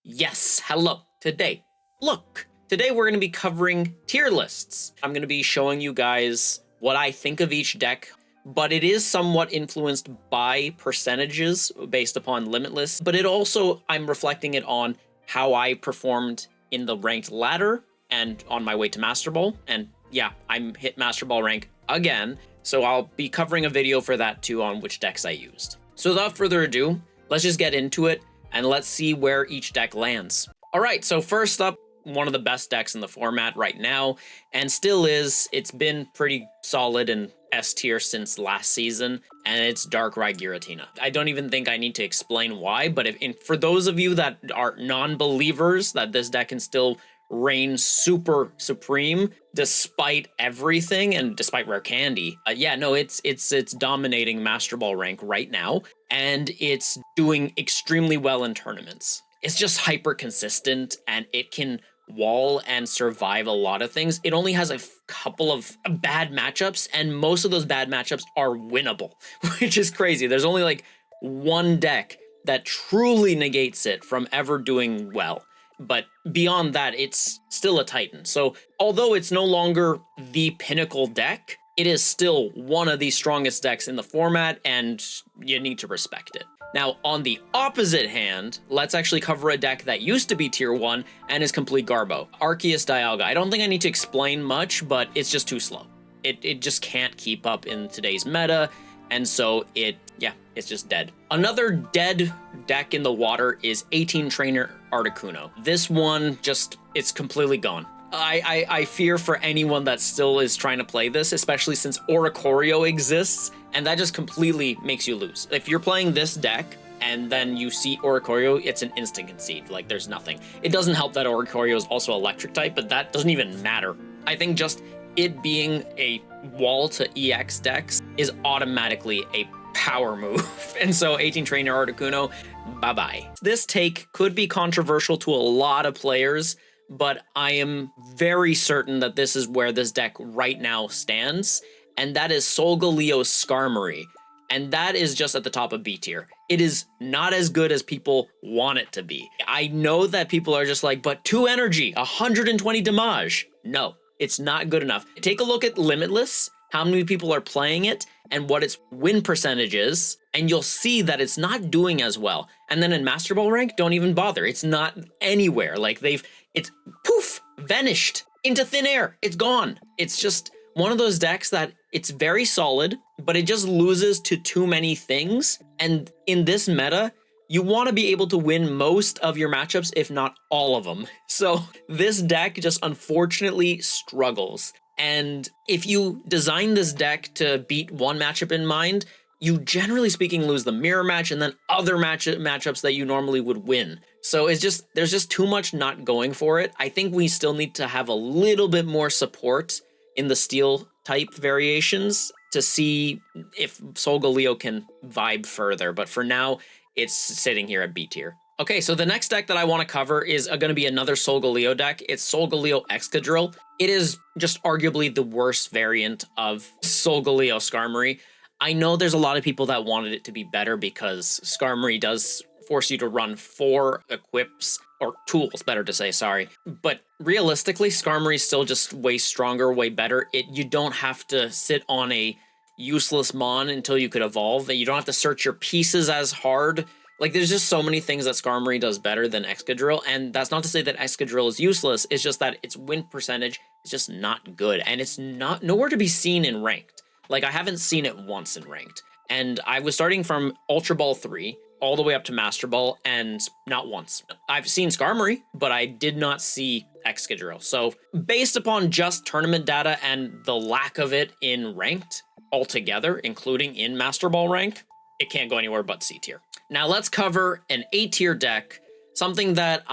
Yes, hello. Today we're going to be covering tier lists. I'm going to be showing you guys what I think of each deck, but it is somewhat influenced by percentages based upon Limitless, but it also, I'm reflecting it on how I performed in the ranked ladder and on my way to Master Ball. And yeah, I'm hit Master Ball rank again, so I'll be covering a video for that too on which decks I used. So without further ado, let's just get into it and let's see where each deck lands. All right, so first up, one of the best decks in the format right now, and still is. It's been pretty solid in S tier since last season, and it's Darkrai Giratina. I don't even think I need to explain why, but for those of you that are non-believers that this deck can still reign super supreme despite everything and despite rare candy, yeah, no, it's dominating Master Ball rank right now, and it's doing extremely well in tournaments. It's just hyper consistent, and it can wall and survive a lot of things. It only has a couple of bad matchups, and most of those bad matchups are winnable, which is crazy. There's only like one deck that truly negates it from ever doing well. But beyond that, it's still a Titan. So although it's no longer the pinnacle deck, it is still one of the strongest decks in the format, and you need to respect it. Now, on the opposite hand, let's actually cover a deck that used to be tier 1 and is complete garbo. Arceus Dialga. I don't think I need to explain much, but it's just too slow. It just can't keep up in today's meta, and so it's just dead. Another dead deck in the water is 18 Trainer Articuno. This one it's completely gone. I fear for anyone that still is trying to play this, especially since Oricorio exists, and that just completely makes you lose. If you're playing this deck and then you see Oricorio, it's an instant concede. Like, there's nothing. It doesn't help that Oricorio is also electric type, but that doesn't even matter. I think just it being a wall to EX decks is automatically a power move. And so 18 Trainer Articuno, bye-bye. This take could be controversial to a lot of players, but I am very certain that this is where this deck right now stands, and that is Solgaleo Skarmory, and that is just at the top of B tier. It is not as good as people want it to be. I know that people are just like, but 2 energy, 120 damage. No, it's not good enough. Take a look at Limitless, how many people are playing it, and what its win percentage is, and you'll see that it's not doing as well. And then in Master Ball rank, don't even bother. It's not anywhere. Like, it's poof, vanished into thin air. It's gone. It's just one of those decks that it's very solid, but it just loses to too many things. And in this meta, you want to be able to win most of your matchups, if not all of them. So this deck just unfortunately struggles. And if you design this deck to beat one matchup in mind, you generally speaking lose the mirror match and then other matchups that you normally would win. So there's just too much not going for it. I think we still need to have a little bit more support in the steel type variations to see if Solgaleo can vibe further. But for now, it's sitting here at B tier. Okay, so the next deck that I want to cover is going to be another Solgaleo deck. It's Solgaleo Excadrill. It is just arguably the worst variant of Solgaleo Skarmory. I know there's a lot of people that wanted it to be better because Skarmory does force you to run 4 equips, or tools, better to say, sorry. But realistically, Skarmory is still just way stronger, way better. You don't have to sit on a useless Mon until you could evolve. You don't have to search your pieces as hard. Like, there's just so many things that Skarmory does better than Excadrill, and that's not to say that Excadrill is useless, it's just that its win percentage is just not good, and it's nowhere to be seen in Ranked. Like, I haven't seen it once in Ranked, and I was starting from Ultra Ball 3 all the way up to Master Ball, and not once. I've seen Skarmory, but I did not see Excadrill. So, based upon just tournament data and the lack of it in Ranked altogether, including in Master Ball rank, it can't go anywhere but C tier. Now let's cover an A tier deck, something that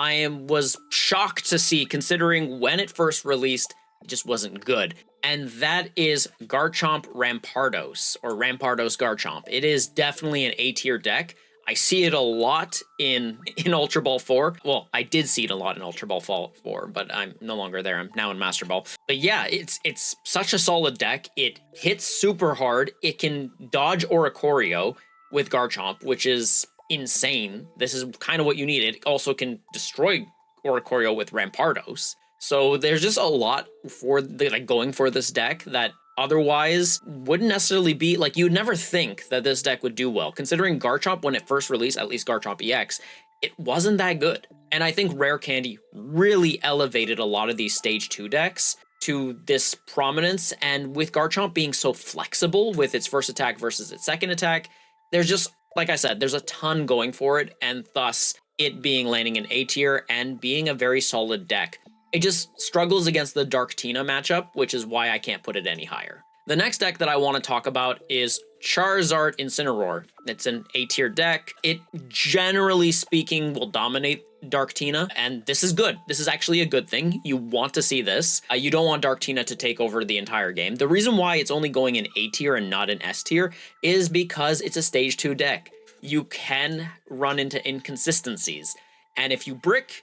was shocked to see considering when it first released, it just wasn't good. And that is Garchomp Rampardos, or Rampardos Garchomp. It is definitely an A tier deck. I see it a lot in Ultra Ball 4. Well, I did see it a lot in Ultra Ball 4, but I'm no longer there. I'm now in Master Ball. But yeah, it's such a solid deck. It hits super hard. It can dodge Oricorio with Garchomp, which is insane. This is kind of what you need. It also can destroy Oricorio with Rampardos. So there's just a lot for going for this deck that otherwise wouldn't necessarily be, like, you'd never think that this deck would do well. Considering Garchomp, when it first released, at least Garchomp EX, it wasn't that good. And I think Rare Candy really elevated a lot of these Stage 2 decks to this prominence, and with Garchomp being so flexible with its first attack versus its second attack, there's just, like I said, there's a ton going for it, and thus it being landing in A tier and being a very solid deck. It just struggles against the Darktina matchup, which is why I can't put it any higher. The next deck that I want to talk about is Charizard Incineroar. It's an A tier deck. It, generally speaking, will dominate Darktina, and this is good. This is actually a good thing. You want to see this. You don't want Darktina to take over the entire game. The reason why it's only going in A tier and not in S tier is because it's a Stage 2 deck. You can run into inconsistencies, and if you brick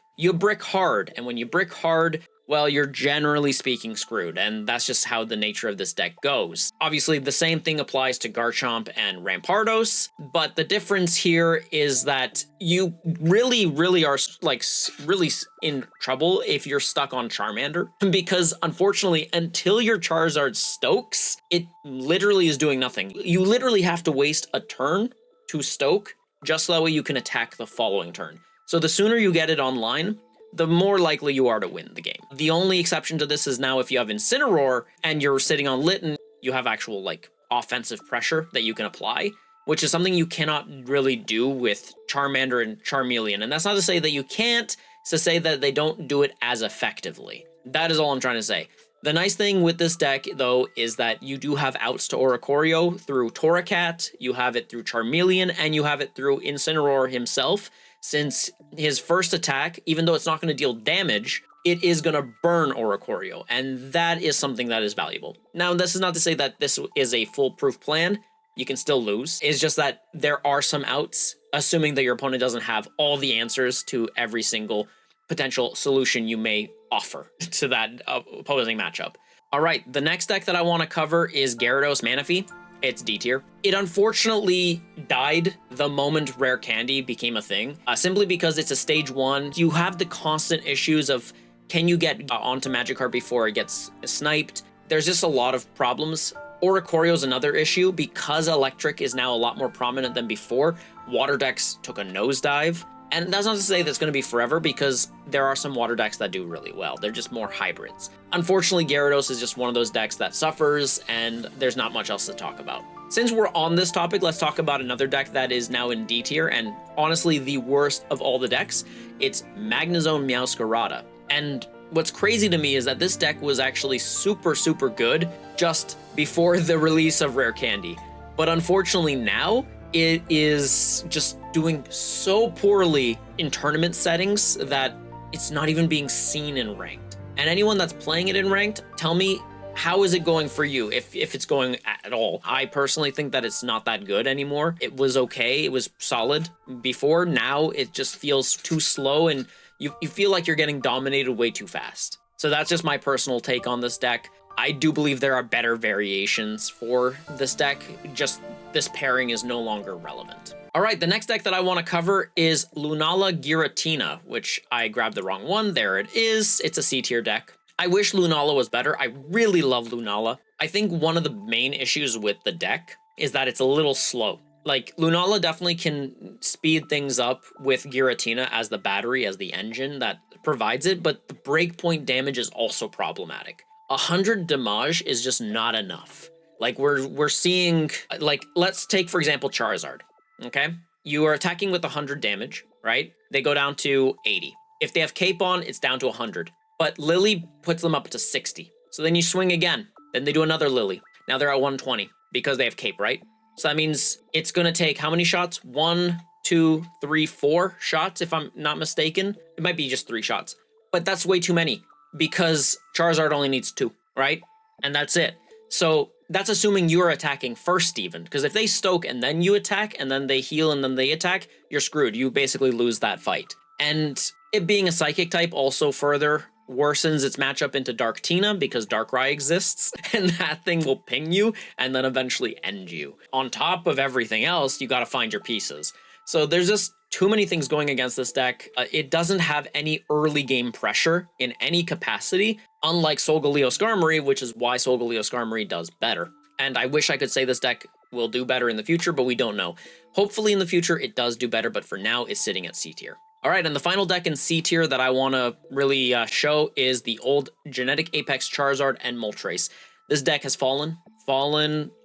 hard, and when you brick hard, well, you're generally speaking screwed, and that's just how the nature of this deck goes. Obviously, the same thing applies to Garchomp and Rampardos, but the difference here is that you really are, like, really in trouble if you're stuck on Charmander, because unfortunately, until your Charizard stokes, it literally is doing nothing. You literally have to waste a turn to stoke, just so that way you can attack the following turn. So the sooner you get it online, the more likely you are to win the game. The only exception to this is now if you have Incineroar and you're sitting on Litten, you have actual, like, offensive pressure that you can apply, which is something you cannot really do with Charmander and Charmeleon. And that's not to say that you can't, it's to say that they don't do it as effectively. That is all I'm trying to say. The nice thing with this deck, though, is that you do have outs to Oricorio through Torracat, you have it through Charmeleon, and you have it through Incineroar himself, since his first attack, even though it's not going to deal damage, it is going to burn Oricorio, and that is something that is valuable. Now, this is not to say that this is a foolproof plan. You can still lose. It's just that there are some outs, assuming that your opponent doesn't have all the answers to every single potential solution you may offer to that opposing matchup. All right, the next deck that I want to cover is Gyarados Manaphy. It's D tier. It unfortunately died the moment Rare Candy became a thing, simply because it's a Stage 1. You have the constant issues of, can you get onto Magikarp before it gets sniped? There's just a lot of problems. Oricorio is another issue. Because Electric is now a lot more prominent than before, Water decks took a nosedive. And that's not to say that's going to be forever, because there are some Water decks that do really well. They're just more hybrids. Unfortunately, Gyarados is just one of those decks that suffers, and there's not much else to talk about. Since we're on this topic, let's talk about another deck that is now in D tier, and honestly the worst of all the decks. It's Magnezone Meowscarada. And what's crazy to me is that this deck was actually super good just before the release of Rare Candy. But unfortunately now, it is just doing so poorly in tournament settings that it's not even being seen in ranked. And anyone that's playing it in ranked, tell me, how is it going for you, if it's going at all? I personally think that it's not that good anymore. It was okay, it was solid before. Now it just feels too slow, and you feel like you're getting dominated way too fast. So that's just my personal take on this deck. I do believe there are better variations for this deck, just this pairing is no longer relevant. All right, the next deck that I want to cover is Lunala Giratina, which I grabbed the wrong one. There it is. It's a C tier deck. I wish Lunala was better. I really love Lunala. I think one of the main issues with the deck is that it's a little slow. Like, Lunala definitely can speed things up with Giratina as the battery, as the engine that provides it, but the breakpoint damage is also problematic. 100 damage is just not enough. Like, we're seeing, like, let's take, for example, Charizard, okay? You are attacking with 100 damage, right? They go down to 80. If they have Cape on, it's down to 100. But Lily puts them up to 60. So then you swing again. Then they do another Lily. Now they're at 120 because they have Cape, right? So that means it's going to take how many shots? 1, 2, 3, 4 shots, if I'm not mistaken. It might be just 3 shots. But that's way too many because Charizard only needs 2, right? And that's it. So that's assuming you're attacking first even, because if they stoke and then you attack and then they heal and then they attack, you're screwed. You basically lose that fight. And it being a psychic type also further worsens its matchup into Darktina because Darkrai exists, and that thing will ping you and then eventually end you. On top of everything else, you gotta find your pieces. So there's just too many things going against this deck. It doesn't have any early game pressure in any capacity, unlike Solgaleo Skarmory, which is why Solgaleo Skarmory does better. And I wish I could say this deck will do better in the future, but we don't know. Hopefully in the future it does do better, but for now it's sitting at C tier. All right, and the final deck in C tier that I want to really show is the old Genetic Apex Charizard and Moltres. This deck has fallen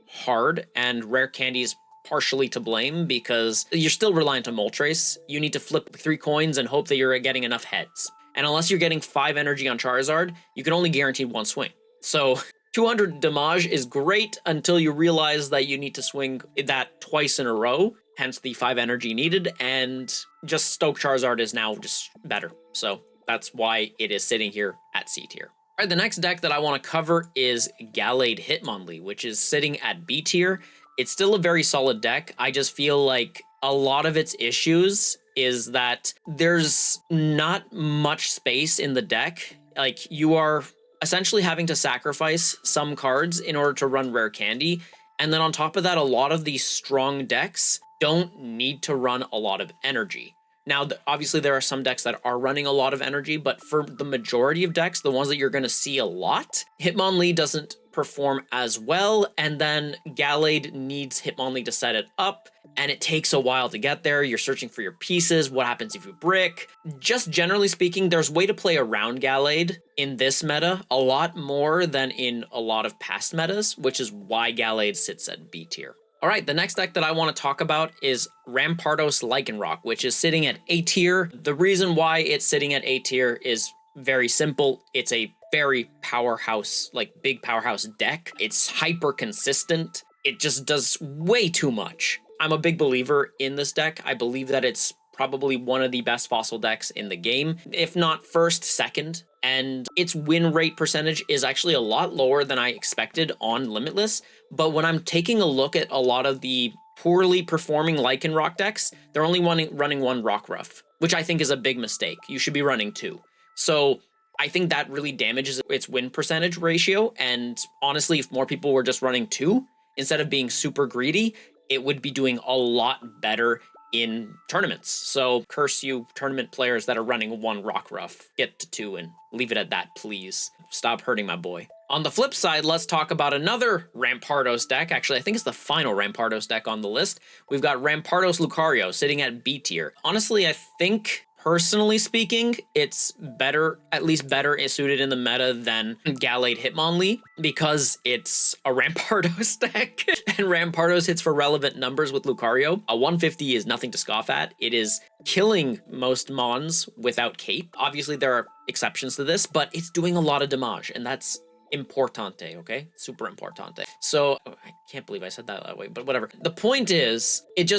hard, and Rare Candy's partially to blame because you're still reliant on Moltres. You need to flip 3 coins and hope that you're getting enough heads. And unless you're getting 5 energy on Charizard, you can only guarantee 1 swing. So 200 damage is great until you realize that you need to swing that twice in a row, hence the 5 energy needed, and just Stoke Charizard is now just better. So that's why it is sitting here at C tier. All right, the next deck that I want to cover is Gallade Hitmonlee, which is sitting at B tier. It's still a very solid deck. I just feel like a lot of its issues is that there's not much space in the deck. Like, you are essentially having to sacrifice some cards in order to run Rare Candy. And then on top of that, a lot of these strong decks don't need to run a lot of energy. Now, obviously, there are some decks that are running a lot of energy, but for the majority of decks, the ones that you're going to see a lot, Hitmonlee doesn't perform as well, and then Gallade needs Hitmonlee to set it up, and it takes a while to get there. You're searching for your pieces. What happens if you brick? Just generally speaking, there's way to play around Gallade in this meta a lot more than in a lot of past metas, which is why Gallade sits at B tier. All right, the next deck that I want to talk about is Rampardos Lycanroc, which is sitting at A tier. The reason why it's sitting at A tier is very simple. It's a very powerhouse, like big powerhouse deck. It's hyper consistent. It just does way too much. I'm a big believer in this deck. I believe that it's probably one of the best fossil decks in the game, if not first, second. And its win rate percentage is actually a lot lower than I expected on Limitless. But when I'm taking a look at a lot of the poorly performing Lycanroc decks, they're only running 1 Rockruff, which I think is a big mistake. You should be running 2. So I think that really damages its win percentage ratio. And honestly, if more people were just running 2, instead of being super greedy, it would be doing a lot better in tournaments. So curse you tournament players that are running 1 Rockruff. Get to 2 and leave it at that, please. Stop hurting my boy. On the flip side, let's talk about another Rampardos deck. Actually, I think it's the final Rampardos deck on the list. We've got Rampardos Lucario sitting at B tier. Honestly, I think, personally speaking, it's better, at least better suited in the meta than Gallade Hitmonlee, because it's a Rampardos deck, and Rampardos hits for relevant numbers with Lucario. A 150 is nothing to scoff at. It is killing most mons without cape. Obviously, there are exceptions to this, but it's doing a lot of damage, and that's importante, okay? Super importante. So, I can't believe I said that way, but whatever. The point is, it's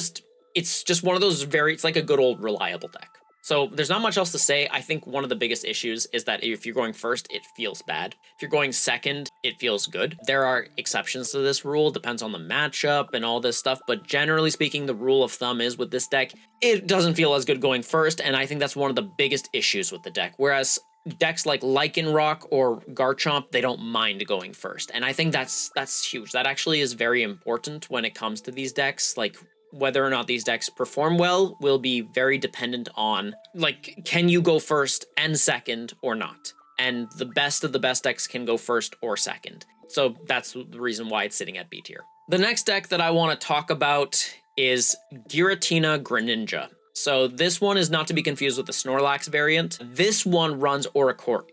just one of those it's like a good old reliable deck. So there's not much else to say. I think one of the biggest issues is that if you're going first, it feels bad. If you're going second, it feels good. There are exceptions to this rule, depends on the matchup and all this stuff, but generally speaking, the rule of thumb is with this deck, it doesn't feel as good going first, and I think that's one of the biggest issues with the deck. Whereas decks like Lycanroc or Garchomp, they don't mind going first, and I think that's huge. That actually is very important when it comes to these decks. Like, whether or not these decks perform well will be very dependent on, like, can you go first and second or not? And the best of the best decks can go first or second. So that's the reason why it's sitting at B tier. The next deck that I want to talk about is Giratina Greninja. So this one is not to be confused with the Snorlax variant. This one runs Oricorio.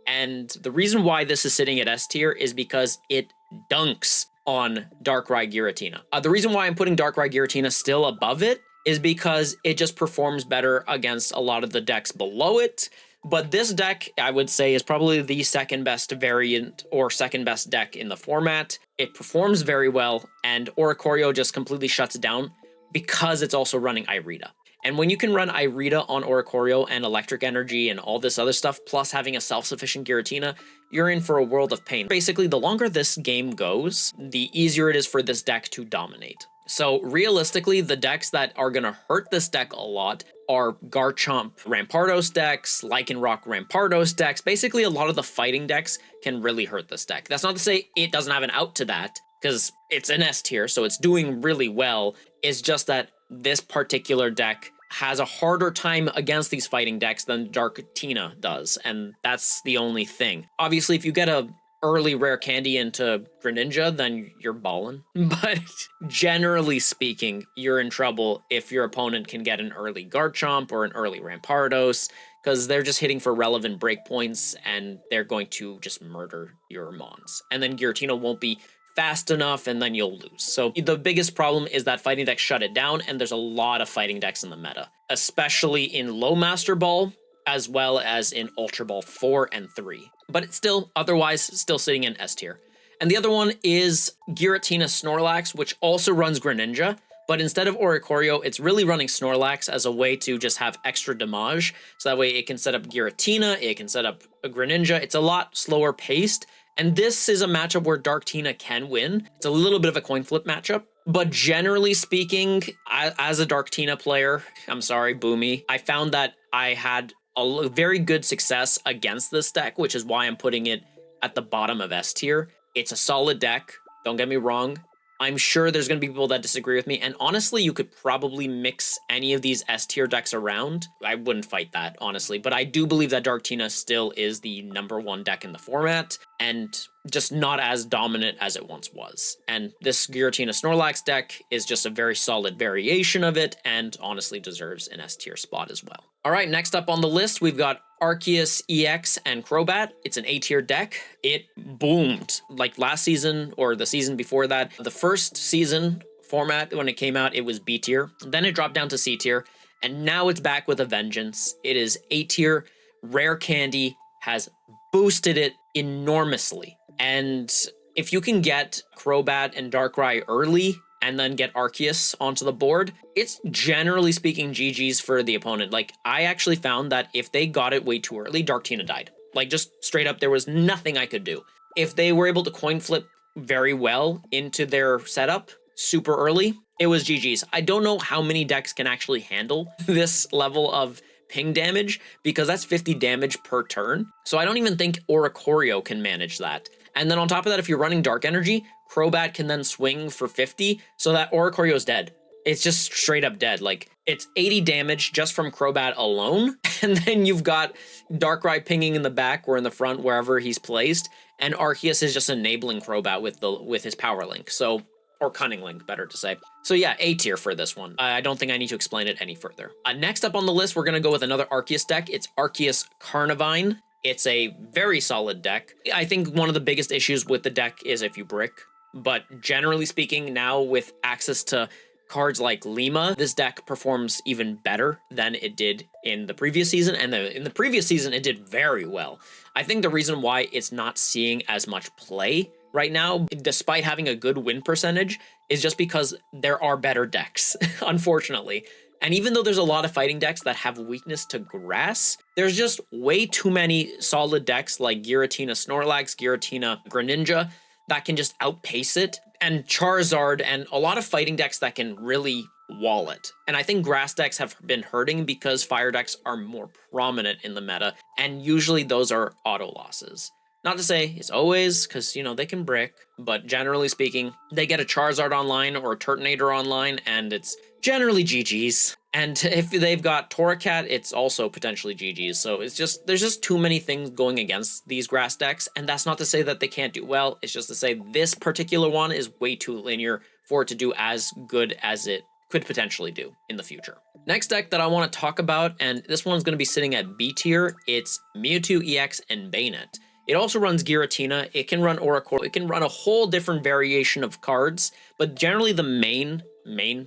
And the reason why this is sitting at S tier is because it dunks on Darkrai Giratina. The reason why I'm putting Darkrai Giratina still above it is because it just performs better against a lot of the decks below it. But this deck, I would say, is probably the second best variant or second best deck in the format. It performs very well, and Oricorio just completely shuts it down because it's also running Irida. And when you can run Irida on Oricorio and Electric Energy and all this other stuff, plus having a self-sufficient Giratina, you're in for a world of pain. Basically, the longer this game goes, the easier it is for this deck to dominate. So realistically, the decks that are going to hurt this deck a lot are Garchomp Rampardos decks, Lycanroc Rampardos decks. Basically, a lot of the fighting decks can really hurt this deck. That's not to say it doesn't have an out to that, because it's an S tier, so it's doing really well. It's just that this particular deck has a harder time against these fighting decks than Giratina does, and that's the only thing. Obviously, if you get a early rare candy into Greninja, then you're ballin'. But generally speaking, you're in trouble if your opponent can get an early Garchomp or an early Rampardos, because they're just hitting for relevant breakpoints and they're going to just murder your Mons. And then Giratina won't be fast enough, and then you'll lose. So the biggest problem is that fighting decks shut it down, and there's a lot of fighting decks in the meta, especially in low Master Ball, as well as in Ultra Ball 4 and 3. But it's still, otherwise, still sitting in S tier. And the other one is Giratina Snorlax, which also runs Greninja, but instead of Oricorio, it's really running Snorlax as a way to just have extra damage. So that way it can set up Giratina, it can set up a Greninja. It's a lot slower paced. And this is a matchup where Darktina can win. It's a little bit of a coin flip matchup. But generally speaking, as a Darktina player, I'm sorry, Boomy, I found that I had a very good success against this deck, which is why I'm putting it at the bottom of S tier. It's a solid deck, don't get me wrong. I'm sure there's going to be people that disagree with me, and honestly, you could probably mix any of these S tier decks around. I wouldn't fight that, honestly, but I do believe that Darktina still is the #1 deck in the format, and just not as dominant as it once was. And this Giratina Snorlax deck is just a very solid variation of it, and honestly deserves an S tier spot as well. All right, next up on the list, we've got Arceus EX and Crobat. It's an A tier deck. It boomed like last season or the season before that. The first season format, when it came out, it was B tier. Then it dropped down to C tier, and now it's back with a vengeance. It is A tier. Rare Candy has boosted it enormously. And if you can get Crobat and Darkrai early, and then get Arceus onto the board, it's generally speaking GG's for the opponent. Like, I actually found that if they got it way too early, Darktina died. Like, just straight up, there was nothing I could do. If they were able to coin flip very well into their setup super early, it was GG's. I don't know how many decks can actually handle this level of ping damage, because that's 50 damage per turn. So I don't even think Oricorio can manage that. And then on top of that, if you're running Dark Energy, Crobat can then swing for 50, so that Oricorio is dead. It's just straight up dead. Like, it's 80 damage just from Crobat alone, and then you've got Darkrai pinging in the back or in the front, wherever he's placed, and Arceus is just enabling Crobat with his Power Link, so, or Cunning Link, better to say. So yeah, A tier for this one. I don't think I need to explain it any further. Next up on the list, we're gonna go with another Arceus deck. It's Arceus Carnivine. It's a very solid deck. I think one of the biggest issues with the deck is if you brick, but generally speaking, now with access to cards like Lima, this deck performs even better than it did in the previous season, and in the previous season, it did very well. I think the reason why it's not seeing as much play right now, despite having a good win percentage, is just because there are better decks, unfortunately. And even though there's a lot of fighting decks that have weakness to grass, there's just way too many solid decks like Giratina Snorlax, Giratina Greninja that can just outpace it, and Charizard, and a lot of fighting decks that can really wall it. And I think grass decks have been hurting because fire decks are more prominent in the meta, and usually those are auto losses. Not to say it's always, because, you know, they can brick, but generally speaking, they get a Charizard online or a Turtonator online, and it's generally GG's. And if they've got Torracat, it's also potentially GG's. So it's just, there's just too many things going against these grass decks, and that's not to say that they can't do well. It's just to say this particular one is way too linear for it to do as good as it could potentially do in the future. Next deck that I want to talk about, and this one's going to be sitting at B tier, it's Mewtwo EX and Banette. It also runs Giratina, it can run Oricorio, it can run a whole different variation of cards, but generally the main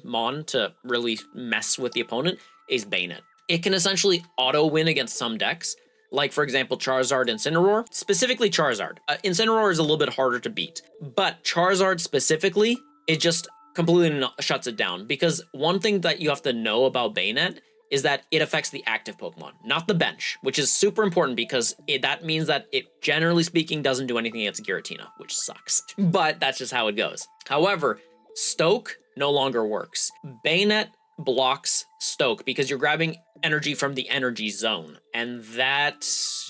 mon to really mess with the opponent is Banette. It can essentially auto-win against some decks, like for example Charizard Incineroar, specifically Charizard. Incineroar is a little bit harder to beat, but Charizard specifically, it just completely shuts it down, because one thing that you have to know about Banette is that it affects the active Pokemon, not the bench, which is super important because that means that it, generally speaking, doesn't do anything against Giratina, which sucks. But that's just how it goes. However, Stoke no longer works. Banette blocks Stoke because you're grabbing energy from the energy zone, and that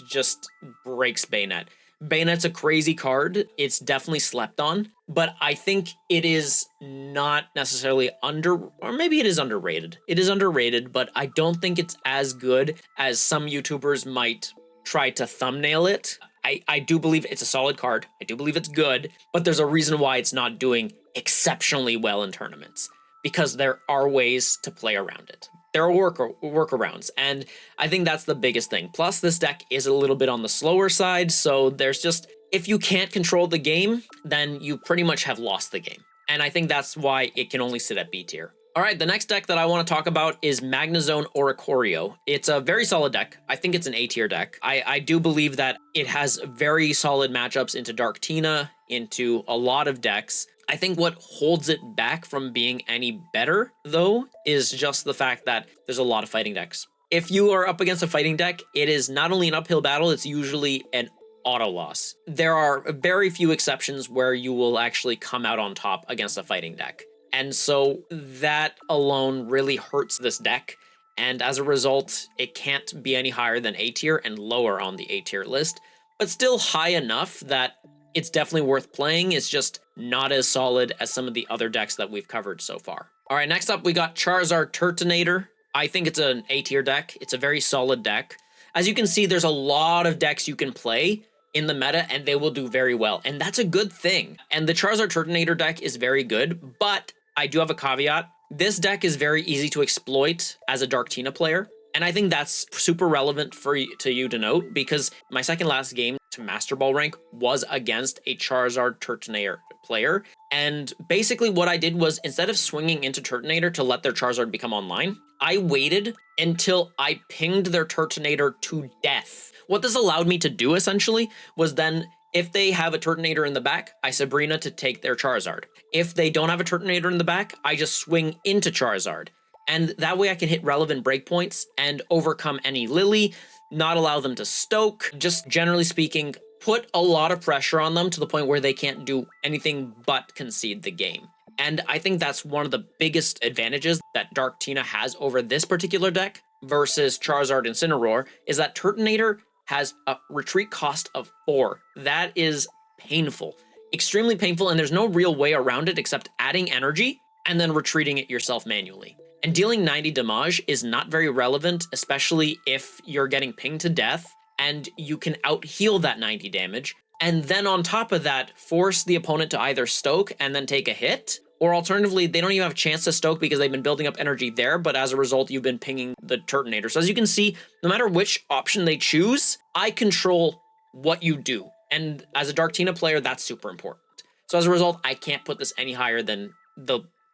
just breaks Banette. Bayonette's a crazy card. It's definitely slept on, but I think it is not necessarily or maybe it is underrated. It is underrated, but I don't think it's as good as some YouTubers might try to thumbnail it. I do believe it's a solid card. I do believe it's good, but there's a reason why it's not doing exceptionally well in tournaments, because there are ways to play around it. There are workarounds, and I think that's the biggest thing. Plus, this deck is a little bit on the slower side, so there's just, if you can't control the game, then you pretty much have lost the game. And I think that's why it can only sit at B tier. All right, the next deck that I want to talk about is Magnezone Oricorio. It's a very solid deck. I think it's an A tier deck. I do believe that it has very solid matchups into Darktina, into a lot of decks. I think what holds it back from being any better, though, is just the fact that there's a lot of fighting decks. If you are up against a fighting deck, it is not only an uphill battle, it's usually an auto loss. There are very few exceptions where you will actually come out on top against a fighting deck. And so that alone really hurts this deck. And as a result, it can't be any higher than A tier and lower on the A tier list, but still high enough that it's definitely worth playing. It's just not as solid as some of the other decks that we've covered so far. All right, next up, we got Charizard Turtonator. I think it's an A tier deck. It's a very solid deck. As you can see, there's a lot of decks you can play in the meta, and they will do very well. And that's a good thing. And the Charizard Turtonator deck is very good, but I do have a caveat. This deck is very easy to exploit as a Darktina player. And I think that's super relevant to you to note, because my second last game to Master Ball rank was against a Charizard Turtonator player. And basically what I did was, instead of swinging into Turtonator to let their Charizard become online, I waited until I pinged their Turtonator to death. What this allowed me to do essentially was then, if they have a Turtonator in the back, I Sabrina to take their Charizard. If they don't have a Turtonator in the back, I just swing into Charizard. And that way I can hit relevant breakpoints and overcome any Lily, not allow them to stoke, just generally speaking, put a lot of pressure on them to the point where they can't do anything but concede the game. And I think that's one of the biggest advantages that Darktina has over this particular deck versus Charizard Incineroar, is that Turtonator has a retreat cost of 4. That is painful, extremely painful, and there's no real way around it except adding energy and then retreating it yourself manually. And dealing 90 damage is not very relevant, especially if you're getting pinged to death and you can out-heal that 90 damage, and then on top of that, force the opponent to either stoke and then take a hit, or alternatively, they don't even have a chance to stoke because they've been building up energy there, but as a result, you've been pinging the Turtonator. So as you can see, no matter which option they choose, I control what you do. And as a Darktina player, that's super important. So as a result, I can't put this any higher than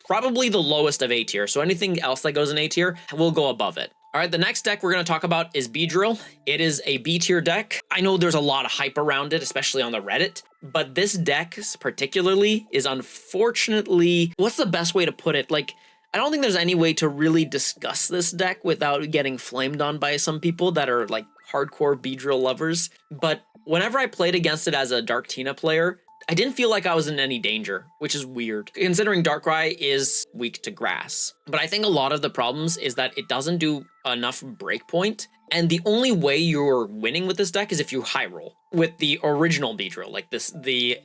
probably the lowest of A tier. So anything else that goes in A tier will go above it. All right, the next deck we're going to talk about is Beedrill. It is a B tier deck. I know there's a lot of hype around it, especially on the Reddit, but this deck particularly is unfortunately, what's the best way to put it? Like, I don't think there's any way to really discuss this deck without getting flamed on by some people that are like hardcore Beedrill lovers. But whenever I played against it as a Darktina player, I didn't feel like I was in any danger, which is weird, considering Darkrai is weak to grass. But I think a lot of the problems is that it doesn't do enough breakpoint, and the only way you're winning with this deck is if you high roll with the original Beedrill, like the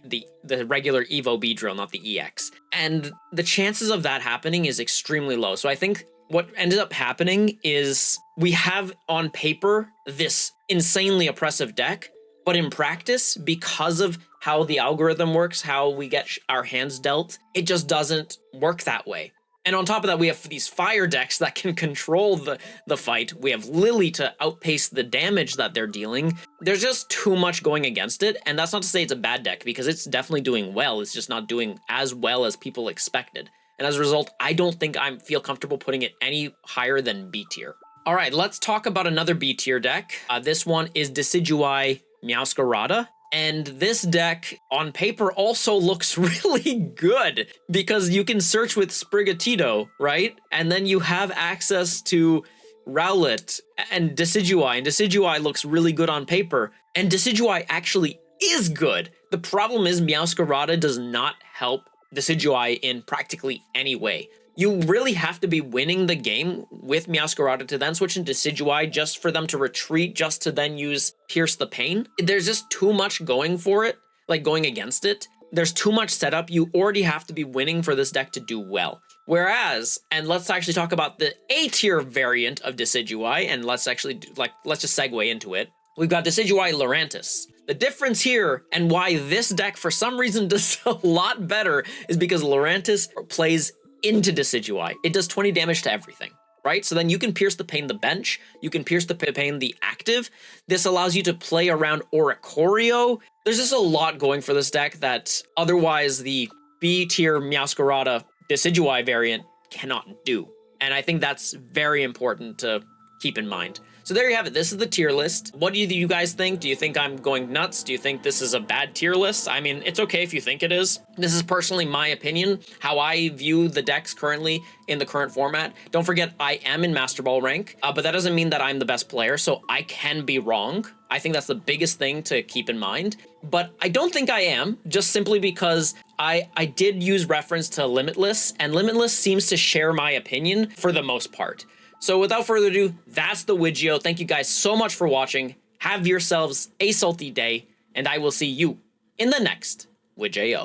regular Evo Beedrill, not the EX. And the chances of that happening is extremely low. So I think what ended up happening is we have on paper this insanely oppressive deck, but in practice, because of how the algorithm works, how we get our hands dealt, it just doesn't work that way. And on top of that, we have these fire decks that can control the fight. We have Lily to outpace the damage that they're dealing. There's just too much going against it. And that's not to say it's a bad deck, because it's definitely doing well. It's just not doing as well as people expected. And as a result, I don't think I feel comfortable putting it any higher than B tier. All right, let's talk about another B tier deck. This one is Decidueye Meowscarada. And this deck on paper also looks really good because you can search with Sprigatito, right? And then you have access to Rowlet and Decidueye looks really good on paper. And Decidueye actually is good. The problem is Meowscarada does not help Decidueye in practically any way. You really have to be winning the game with Meowscarada to then switch into Decidueye just for them to retreat, just to then use Pierce the Pain. There's just too much going for it, like going against it. There's too much setup. You already have to be winning for this deck to do well. Whereas, and let's actually talk about the A-tier variant of Decidueye, and let's just segue into it. We've got Decidueye Lurantis. The difference here, and why this deck for some reason does a lot better, is because Lurantis plays into Decidueye. It does 20 damage to everything, right? So then you can Pierce the Pain the bench, you can Pierce the Pain the active. This allows you to play around Oricorio. There's just a lot going for this deck that otherwise the B-tier Meowscarada Decidueye variant cannot do. And I think that's very important to keep in mind. So there you have it. This is the tier list. What do you guys think? Do you think I'm going nuts? Do you think this is a bad tier list? I mean, it's okay if you think it is. This is personally my opinion, how I view the decks currently in the current format. Don't forget, I am in Master Ball rank, but that doesn't mean that I'm the best player, so I can be wrong. I think that's the biggest thing to keep in mind. But I don't think I am, just simply because I did use reference to Limitless, and Limitless seems to share my opinion for the most part. So without further ado, that's the Widgeo. Thank you guys so much for watching. Have yourselves a salty day, and I will see you in the next Widgeo.